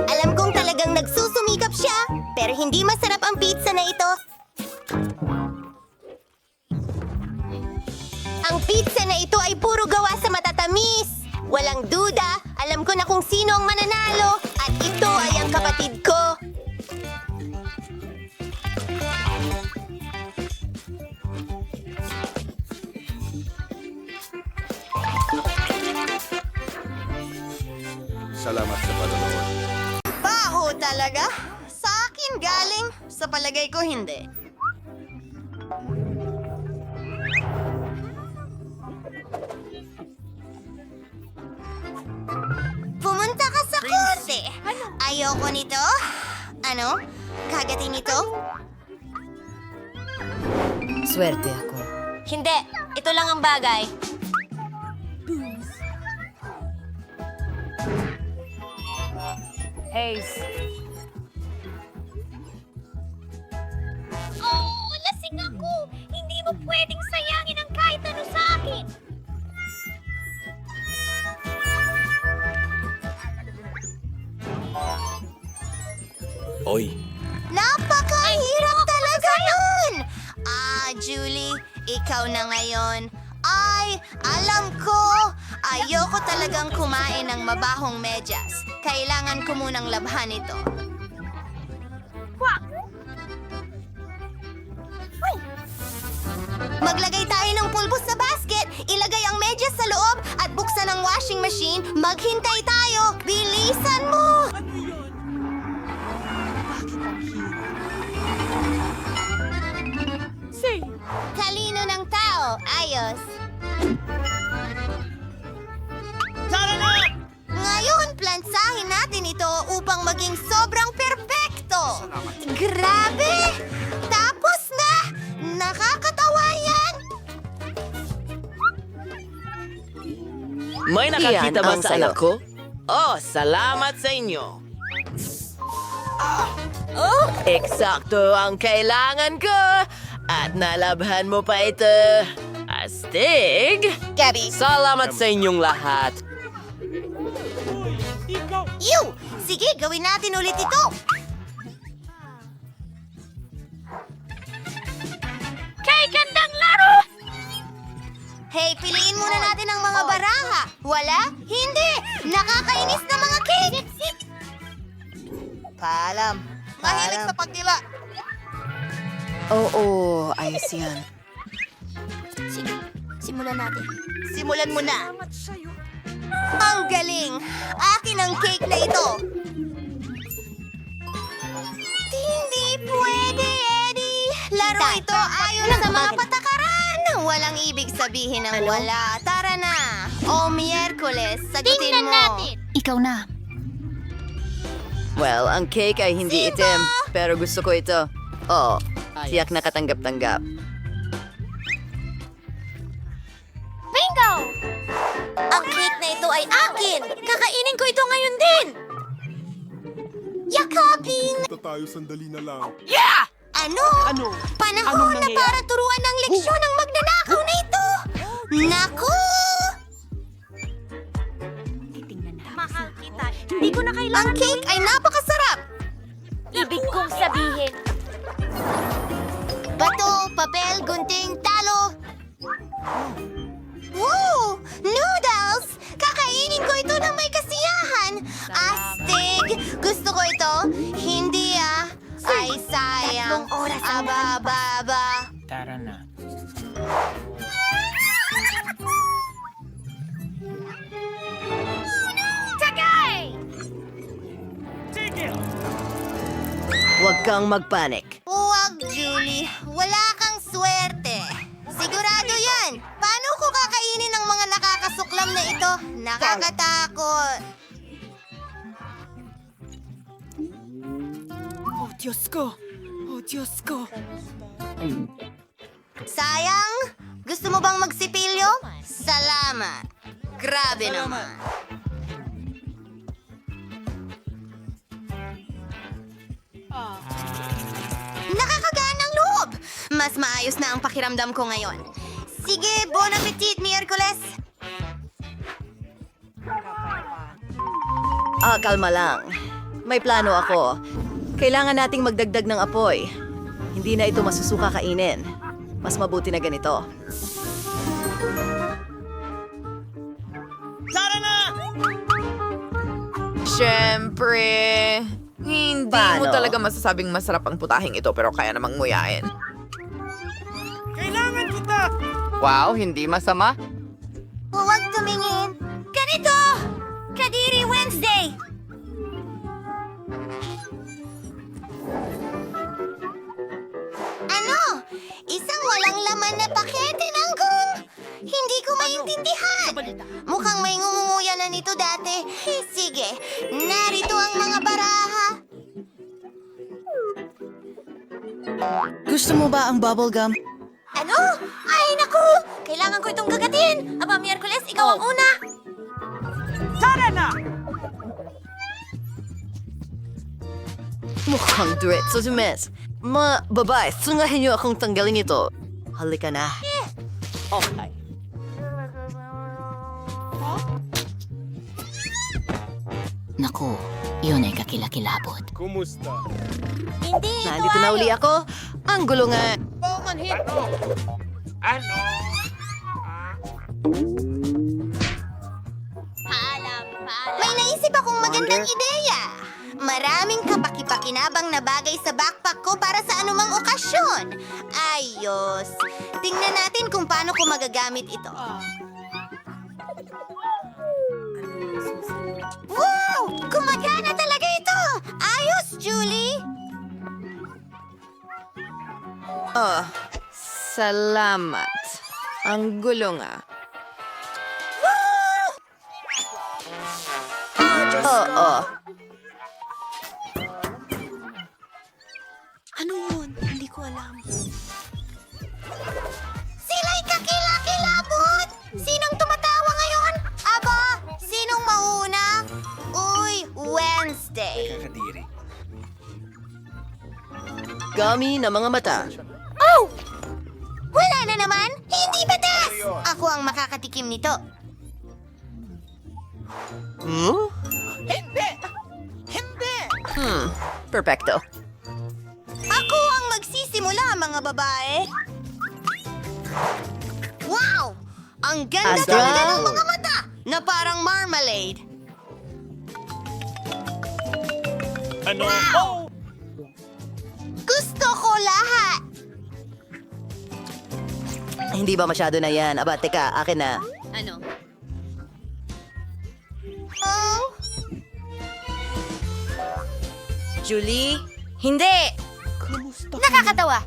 Alam kong talagang nagsusumikap siya, pero hindi masarap ang pizza na ito. Ang pizza na ito ay puro gawa sa matatamis. Walang duda, alam ko na kung sino ang mananalo at ito ay ang kapatid ko. Salamat sa panonood. Baho talaga? Sa akin galing? Sa palagay ko hindi. Pumunta ka sa korte. Ayoko nito. Ano? Kagatin ito? Swerte ako. Hindi. Ito lang ang bagay. Ace. Oh, lasing ako. Hindi mo pwedeng sayangin ang kahit ano sa akin. Oy, Napakahirap talaga nun! Julie, ikaw na ngayon. Ay, alam ko! Ayoko talagang kumain ng mabahong medyas. Kailangan ko munang labhan ito. Maglagay tayo ng pulbos sa basket, ilagay ang medyas sa loob, at buksan ang washing machine. Maghintay tayo! Bilisan mo! Talino ng tao. Ayos. Tara na! Ngayon, plansahin natin ito upang maging sobrang perpekto. Grabe! Tapos na! Nakakatawa yan! may nakakita Iyan ba ang sa sayo. anak ko? Oh, salamat sa inyo. Eksakto ang kailangan ko. At nalabhan mo pa ito. Astig! Gabby. Salamat sa inyong lahat. Ew! Sige, gawin natin ulit ito! Kay gandang laro! Hey, piliin muna natin ang mga baraha. Wala? Hindi! Nakakainis na mga cake! Paalam. Mahilig sa pagdila. Oo, ayos yan. Sige, simulan natin. Simulan mo na. Ang galing! Akin ang cake na ito. Hindi pwede, Eddie. Laro ito ayon sa mga patakaran. Walang ibig sabihin ng wala. Tara na. O Miyerkules, sagutin mo. Ikaw na. Well, ang cake ay hindi itim, pero gusto ko ito. Oo, tiyak na katanggap-tanggap. Bingo! Ang cake na ito ay akin! Kakainin ko ito ngayon din! Yakapin! Tayo sandali na lang. Yeah! Ano? Panahon na para turuan ng leksyon ng magnanakaw na ito! Naku! Hindi ko na kailangan. Ang cake ay napakasarap! Ibig kong sabihin. Bato, papel, gunting, talo. Woo! Noodles! Kakainin ko ito ng may kasiyahan. Astig! Gusto ko ito. Hindi Ay, sayang. Aba. Tara na. Tagay! Huwag kang magpanik. Huwag, Julie. Wala kang swerte. Sigurado yan. Paano ko kakainin ang mga nakakasuklam na ito? Nakakatakot. Oh, Diyos ko. Oh, Diyos ko. Sayang? Gusto mo bang magsipilyo? Salamat. Grabe naman. Nakakagaan ng loob! Mas maayos na ang pakiramdam ko ngayon. Sige, bon appetit, Miyerkules! Kalma lang. May plano ako. Kailangan nating magdagdag ng apoy. Hindi na ito masusuka kainin. Mas mabuti na ganito. Tara na! Siyempre, hindi mo Paano? talaga masasabing masarap ang putahing ito pero kaya namang nguyain. Kailangan kita! Wow, hindi masama. Huwag tumingin! Ganito! Kadiri Wednesday! Ano? Isang walang laman na pakete ng gum! Hindi ko maintindihan! Mukhang may ngumunguya na nito dati. Sige, narito ang mga baraha. Gusto mo ba ang bubblegum? Ano? Ay, naku! Kailangan ko itong gagatin! Aba, Miyerkules, ikaw ang una! Tara na! Mukhang diretso si Miss. Babae, sungahin niyo akong tanggalin ito. Halika na. Okay. Naku, yun ay kakilakilabot. Kumusta? Hindi, ito Nandito na uli ako. Ang gulo nga. Ano? Paalam. May naisip akong magandang ideya. Maraming kapaki-pakinabang na bagay sa backpack ko para sa anumang okasyon. Ayos. Tingnan natin kung paano ko magagamit ito. Wow! Gumagana talaga ito! Ayos, Julie! Salamat. Ang gulo nga. Oo. Ano yun? Hindi ko alam. Sila'y kakilakilabot! Sinong tumatawa ngayon? Aba, sinong mauna? Uy, Wednesday. Gami na mga mata. Oh! Wala na naman! Hindi batas! Ako ang makakatikim nito. Perfecto. Ako ang magsisimula, mga babae. Wow! Ang ganda Astra! talaga ng mga mata na parang marmalade. Ano? Wow! Gusto ko lahat! Hindi ba masyado na yan? Aba, teka, akin na. Ano? Oh, Julie? Hindi! nakakatawa!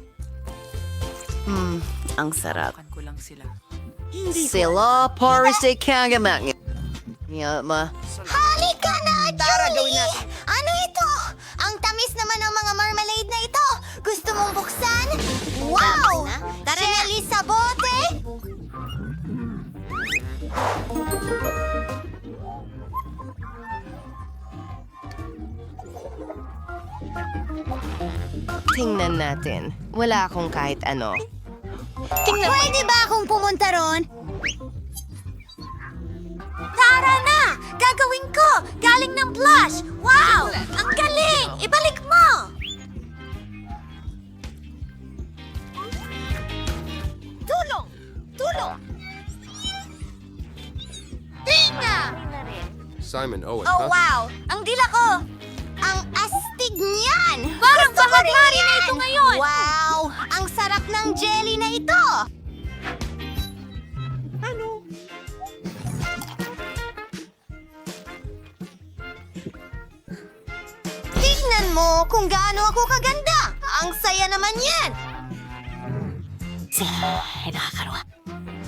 Ang sarap. Ko lang sila. Sila para sa kagamang. Ma. Halika na, Julie! Ano ito? Ang tamis naman ng mga marmalade na ito! Gusto mong buksan? Wow! Jelly sa bote? Tingnan natin. Wala akong kahit ano. Pwede ba akong pumunta ron? Tara na! Gagawin ko! Galing ng blush! Wow! Ang galing! Ibalik mo! Tulong! Tulong! Tinga! Simon Owen, Oh, wow! Ang dila ko! Ang astig niyan! Parang bahagmari na ito ngayon! Wow! Ang sarap ng jelly na ito! Tingnan mo kung gaano ako kaganda! Ang saya naman yan!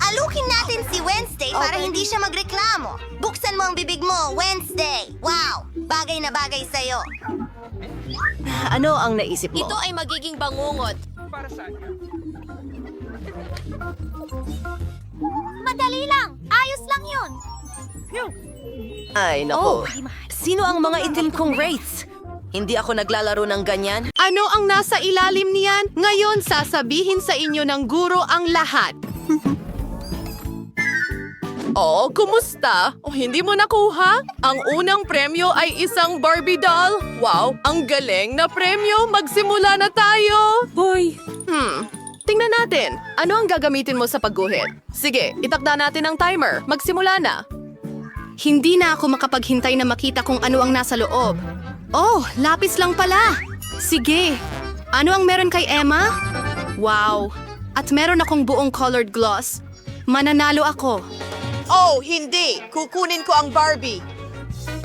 Alukin natin si Wednesday para hindi siya magreklamo. Buksan mo ang bibig mo, Wednesday! Wow! Bagay na bagay sa'yo. Ano ang naisip mo? Ito ay magiging bangungot. Madali lang! Ayos lang yun! Ay, nako. Sino ang mga itim kong wraiths? Hindi ako naglalaro ng ganyan. Ano ang nasa ilalim niyan? Ngayon, sasabihin sa inyo ng guro ang lahat. Oh, kumusta? O hindi mo nakuha? Ang unang premyo ay isang Barbie doll. Wow, ang galing na premyo. Magsimula na tayo. Boy! Tingnan natin. Ano ang gagamitin mo sa pagguhit? Sige, itakda natin ang timer. Magsimula na. Hindi na ako makapaghintay na makita kung ano ang nasa loob. Oh, lapis lang pala. Sige. Ano ang meron kay Emma? Wow. At meron akong buong colored gloss. Mananalo ako. Oh, hindi! Kukunin ko ang Barbie.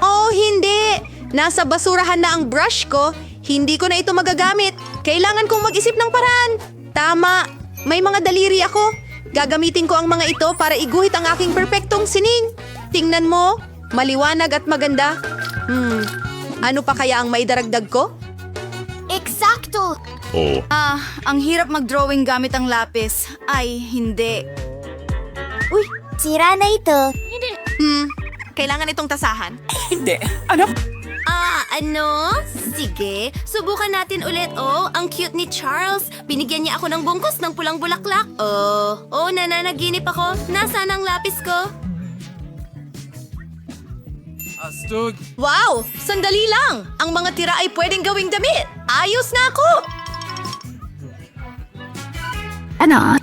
Oh, hindi! Nasa basurahan na ang brush ko. Hindi ko na ito magagamit. Kailangan kong mag-isip ng paraan. Tama. May mga daliri ako. Gagamitin ko ang mga ito para iguhit ang aking perpektong sining. Tingnan mo. Maliwanag at maganda. Ano pa kaya ang maidaragdag ko? Eksakto! Ang hirap mag-drawing gamit ang lapis. Ay, hindi. Uy, sira na ito. Kailangan itong tasahan. Ano? Sige, subukan natin ulit. Oh, ang cute ni Charles. Binigyan niya ako ng bungkus ng pulang bulaklak. Oh, nananaginip ako. Nasaan ang lapis ko? Wow! Sandali lang! Ang mga tira ay pwedeng gawing damit. Ayos na ako!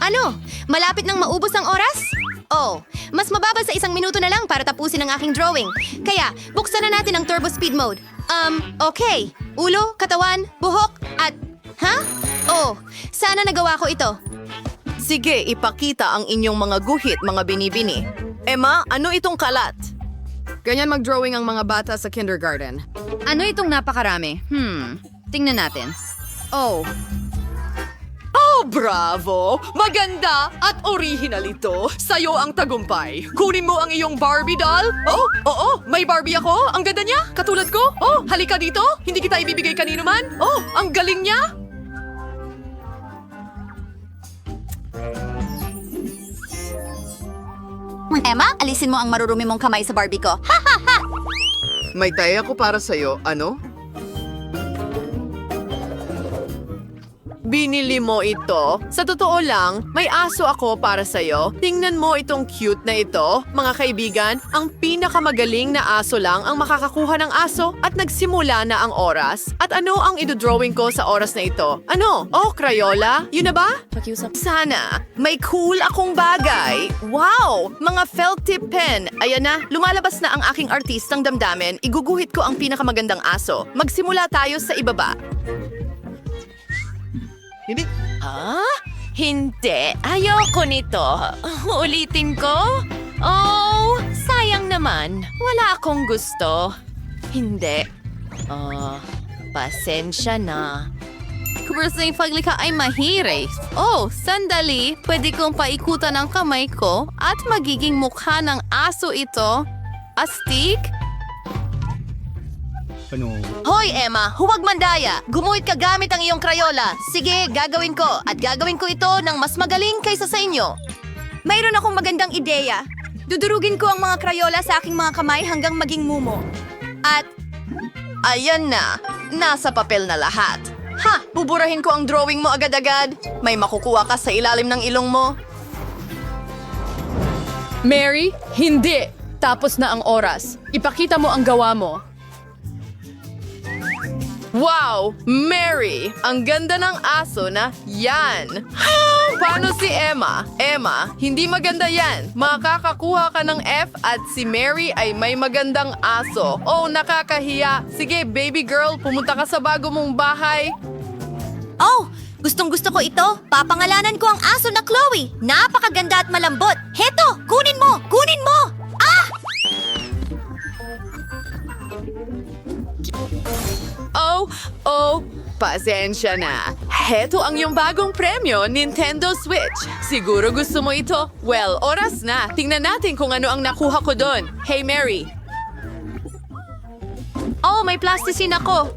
Ano? Malapit nang maubos ang oras? Oh, mas mababa sa 1 minuto na lang para tapusin ang aking drawing. Kaya, buksan na natin ang turbo speed mode. Okay. Ulo, katawan, buhok, at... Ha? Oh, sana nagawa ko ito. Sige, ipakita ang inyong mga guhit, mga binibini. Emma, ano itong kalat? Ganyan mag-drawing ang mga bata sa kindergarten. Ano itong napakarami? Tingnan natin. Oh, Oh, bravo! Maganda at original ito. Sa'yo ang tagumpay. Kunin mo ang iyong Barbie doll. Oh, oo, may Barbie ako. Ang ganda niya, katulad ko. Oh, halika dito. Hindi kita ibibigay kanino man. Oh, ang galing niya. Emma, alisin mo ang marurumi mong kamay sa Barbie ko. May tayo ako para sa'yo. Ano? Binili mo ito? Sa totoo lang, may aso ako para sa'yo. Tingnan mo itong cute na ito. Mga kaibigan, ang pinakamagaling na aso lang ang makakakuha ng aso at nagsimula na ang oras. At ano ang idodrawing ko sa oras na ito? Ano? Oh, Crayola? Yun na ba? Sana. May cool akong bagay. Wow! Mga felt tip pen. Ayan na, lumalabas na ang aking artistang damdamin. Iguguhit ko ang pinakamagandang aso. Magsimula tayo sa ibaba. Hindi. Ha? Hindi. Ayoko nito. Ulitin ko? Oh, sayang naman. Wala akong gusto. Hindi. Pasensya na. Kubers na yung paglikha ay mahirap. Oh, sandali. Pwede kong paikutan ang kamay ko at magiging mukha ng aso ito. Astig? Hoy, Emma, huwag mandaya. Gumuhit ka gamit ang iyong Crayola. Sige, gagawin ko. At gagawin ko ito ng mas magaling kaysa sa inyo. Mayroon akong magandang ideya. Dudurugin ko ang mga Crayola sa aking mga kamay hanggang maging mumo. At Ayan na. Nasa papel na lahat. Ha! Buburahin ko ang drawing mo agad-agad. May makukuha ka sa ilalim ng ilong mo. Mary, hindi. Tapos na ang oras. Ipakita mo ang gawa mo. Wow! Mary! Ang ganda ng aso na yan! Paano si Emma? Emma, hindi maganda yan. Makakakuha ka ng F at si Mary ay may magandang aso. Oh, nakakahiya. Sige, baby girl, pumunta ka sa bago mong bahay. oh, gustong-gusto ko ito. Papangalanan ko ang aso na Chloe. Napakaganda at malambot. Heto, kunin mo! Kunin mo! Ah! Oh, pasensya na. Heto ang iyong bagong premyo, Nintendo Switch. Siguro gusto mo ito? Well, oras na. Tingnan natin kung ano ang nakuha ko doon. Hey, Mary. Oh, may plasticine ako.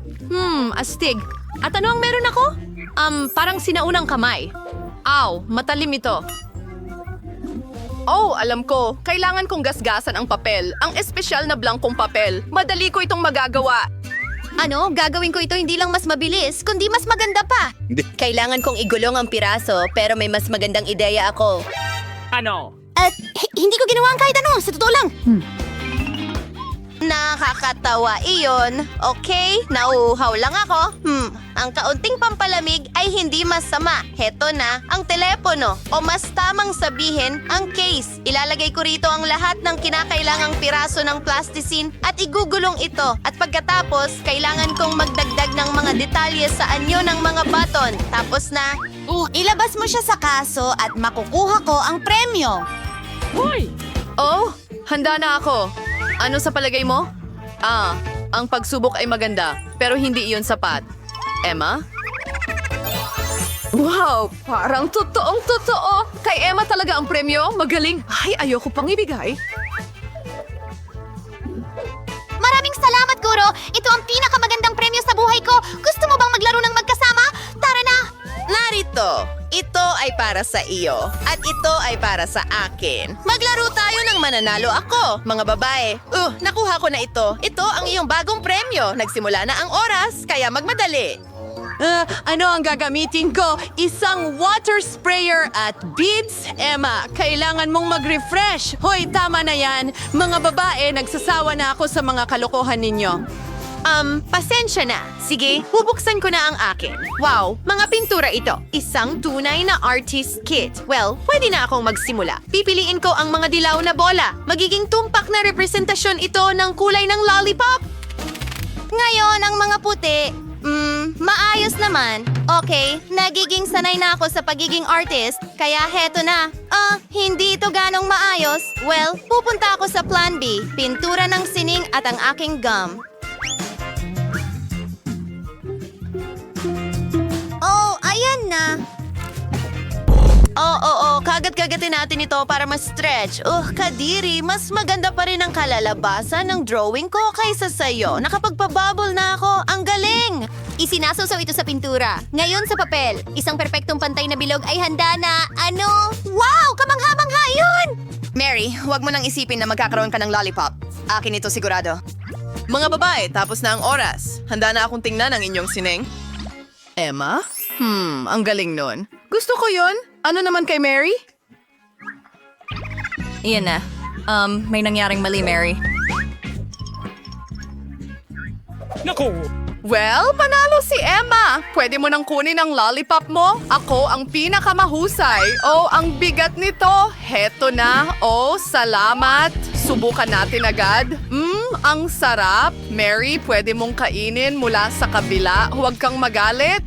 Astig. At ano ang meron ako? Parang sinaunang kamay. Aw, matalim ito. Oh, alam ko. Kailangan kong gasgasan ang papel. Ang espesyal na blankong papel. Madali ko itong magagawa. Ano, gagawin ko ito hindi lang mas mabilis, kundi mas maganda pa. Kailangan kong igulong ang piraso, pero may mas magandang ideya ako. Ano? At hindi ko ginawa ang kahit ano, sa totoo lang. Nakakatawa iyon. Okay, nauuhaw lang ako. Ang kaunting pampalamig ay hindi masama. Heto na, ang telepono. O mas tamang sabihin, ang case. Ilalagay ko rito ang lahat ng kinakailangang piraso ng plasticine at igugulong ito. At pagkatapos, kailangan kong magdagdag ng mga detalye sa anyo ng mga button. Tapos na, Ilabas mo siya sa kaso at makukuha ko ang premyo. Hoy! Oh, handa na ako. Ano sa palagay mo? Ang pagsubok ay maganda, pero hindi iyon sapat. Emma? Wow! Parang totoong-totoo! Kay Emma talaga ang premyo? Magaling! Ay, ayoko pang ibigay. Maraming salamat, Guro. Ito ang pinakamagandang premyo sa buhay ko. Gusto mo bang maglaro ng magkasama? Tara na! Narito! Ito ay para sa iyo. At ito ay para sa akin. Maglaro tayo ng mananalo ako, mga babae. Nakuha ko na ito. Ito ang iyong bagong premyo. Nagsimula na ang oras, kaya magmadali. Ano ang gagamitin ko? Isang water sprayer at beads? Emma, kailangan mong mag-refresh. Hoy, tama na yan. Mga babae, nagsasawa na ako sa mga kalokohan ninyo. Pasensya na. Sige, bubuksan ko na ang akin. Wow, mga pintura ito. Isang tunay na artist kit. Well, pwede na akong magsimula. Pipiliin ko ang mga dilaw na bola. Magiging tumpak na representasyon ito ng kulay ng lollipop. ngayon ang mga puti. Maayos naman. Okay, nagiging sanay na ako sa pagiging artist, kaya heto na. Hindi ito ganong maayos. Well, pupunta ako sa Plan B, pintura ng sining at ang aking gum. Oh, ayan na. Oo, kagat-kagatin natin ito para ma-stretch. Kadiri, mas maganda pa rin ang kalalabasan ng drawing ko kaysa sa'yo. Nakapagpabubble na ako. Ang galing! Isinasusaw ito sa pintura. Ngayon sa papel, isang perpektong pantay na bilog ay handa na, wow! Kamangha-mangha yun! Mary, huwag mo nang isipin na magkakaroon ka ng lollipop. Akin ito sigurado. Mga babae, tapos na ang oras. Handa na akong tingnan ang inyong sining. Emma? Ang galing nun. Gusto ko yon. Ano naman kay Mary? Iyan na. May nangyaring mali, Mary. Naku! Well, panalo si Emma. Pwede mo nang kunin ang lollipop mo. Ako ang pinakamahusay. Ang bigat nito. Heto na. Salamat. Subukan natin agad. Ang sarap. Mary, pwede mong kainin mula sa kabila. Huwag kang magalit.